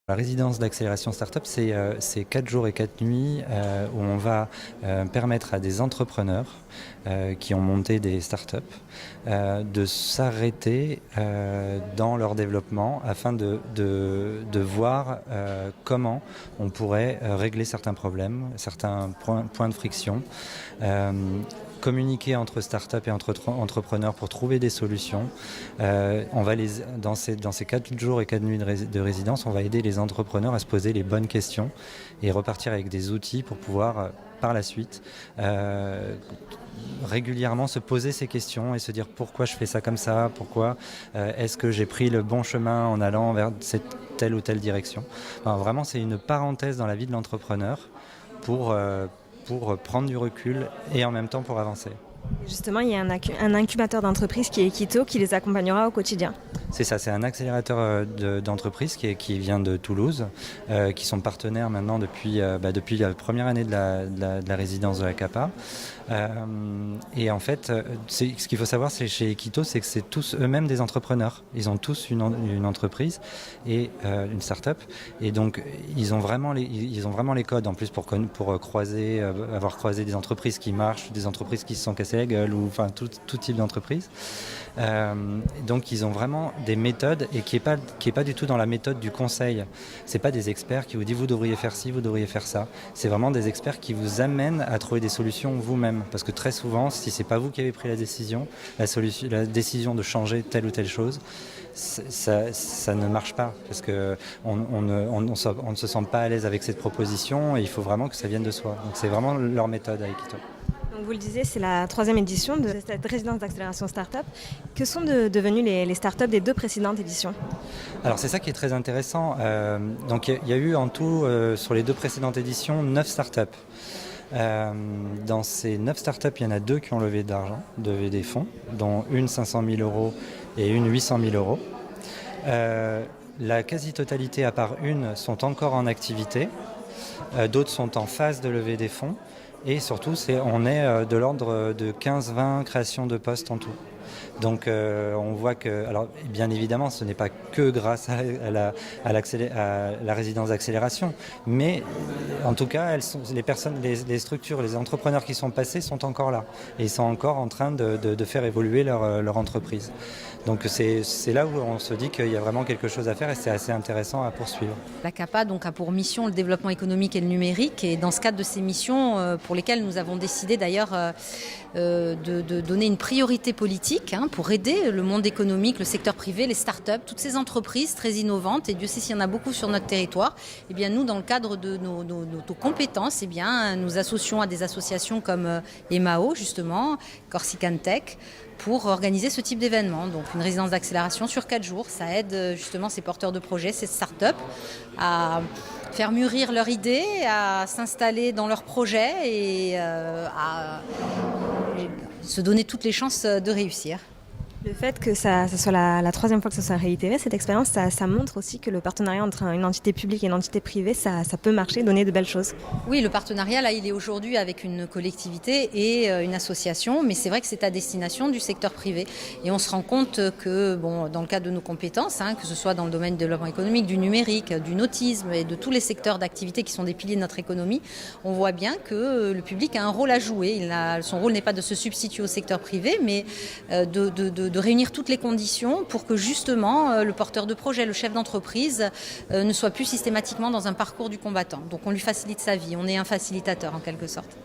La résidence d'accélération startup, c'est 4 jours et 4 nuits où on va permettre à des entrepreneurs qui ont monté des startups de s'arrêter dans leur développement afin de voir comment on pourrait régler certains problèmes, certains points de friction. Communiquer entre startups et entre entrepreneurs pour trouver des solutions. Dans ces 4 jours et 4 nuits de résidence, on va aider les entrepreneurs à se poser les bonnes questions et repartir avec des outils pour pouvoir, par la suite, régulièrement se poser ces questions et se dire pourquoi je fais ça comme ça, pourquoi est-ce que j'ai pris le bon chemin en allant vers telle ou telle direction. Enfin, vraiment, c'est une parenthèse dans la vie de l'entrepreneur pour prendre du recul et en même temps pour avancer. Justement, il y a un incubateur d'entreprise qui est Equito qui les accompagnera au quotidien. C'est ça, c'est un accélérateur d'entreprise qui vient de Toulouse, qui sont partenaires maintenant depuis la première année de la résidence de la CAPA. Et en fait, ce qu'il faut savoir chez Equito, c'est que c'est tous eux-mêmes des entrepreneurs. Ils ont tous une entreprise et une start-up. Et donc, ils ont vraiment les codes en plus pour avoir croisé des entreprises qui marchent, des entreprises qui se sont cassées la gueule, ou enfin tout type d'entreprise. Donc, ils ont vraiment des méthodes et qui est pas du tout dans la méthode du conseil. C'est pas des experts qui vous disent vous devriez faire ci, vous devriez faire ça. C'est vraiment des experts qui vous amènent à trouver des solutions vous-même. Parce que très souvent, si c'est pas vous qui avez pris la décision de changer telle ou telle chose, ça ne marche pas. Parce que on ne se sent pas à l'aise avec cette proposition et il faut vraiment que ça vienne de soi. Donc c'est vraiment leur méthode à Equito. Donc vous le disiez, c'est la 3e édition de cette résidence d'accélération startup. Que sont devenues les startups des 2 précédentes éditions ? Alors c'est ça qui est très intéressant. Donc il y a eu en tout, sur les 2 précédentes éditions, 9 startups. Dans ces 9 startups, il y en a 2 qui ont levé des fonds, dont une 500 000 euros et une 800 000 euros. La quasi-totalité, à part une, sont encore en activité. D'autres sont en phase de lever des fonds. Et surtout, on est de l'ordre de 15-20 créations de postes en tout. Donc on voit que, alors bien évidemment, ce n'est pas que grâce à la résidence d'accélération, mais en tout cas, les structures, les entrepreneurs qui sont passés sont encore là et ils sont encore en train de faire évoluer leur entreprise. Donc c'est là où on se dit qu'il y a vraiment quelque chose à faire et c'est assez intéressant à poursuivre. La CAPA donc, a pour mission le développement économique et le numérique, et dans ce cadre de ces missions, pour lesquelles nous avons décidé d'ailleurs de donner une priorité politique pour aider le monde économique, le secteur privé, les start-up, toutes ces entreprises très innovantes, et Dieu sait s'il y en a beaucoup sur notre territoire. Eh bien, nous, dans le cadre de nos compétences, eh bien, nous associons à des associations comme EMAO, justement, Corsican Tech, pour organiser ce type d'événement. Donc une résidence d'accélération sur 4 jours, ça aide justement ces porteurs de projets, ces start-up, à faire mûrir leur idée, à s'installer dans leur projet et à se donner toutes les chances de réussir. Le fait que ça soit la 3e fois que ça soit réitéré, cette expérience, ça montre aussi que le partenariat entre une entité publique et une entité privée, ça peut marcher, donner de belles choses. Oui, le partenariat, là, il est aujourd'hui avec une collectivité et une association, mais c'est vrai que c'est à destination du secteur privé. Et on se rend compte que, dans le cadre de nos compétences, que ce soit dans le domaine du développement économique, du numérique, du nautisme et de tous les secteurs d'activité qui sont des piliers de notre économie, on voit bien que le public a un rôle à jouer. Son rôle n'est pas de se substituer au secteur privé, mais de réunir toutes les conditions pour que justement le porteur de projet, le chef d'entreprise ne soit plus systématiquement dans un parcours du combattant. Donc on lui facilite sa vie, on est un facilitateur en quelque sorte.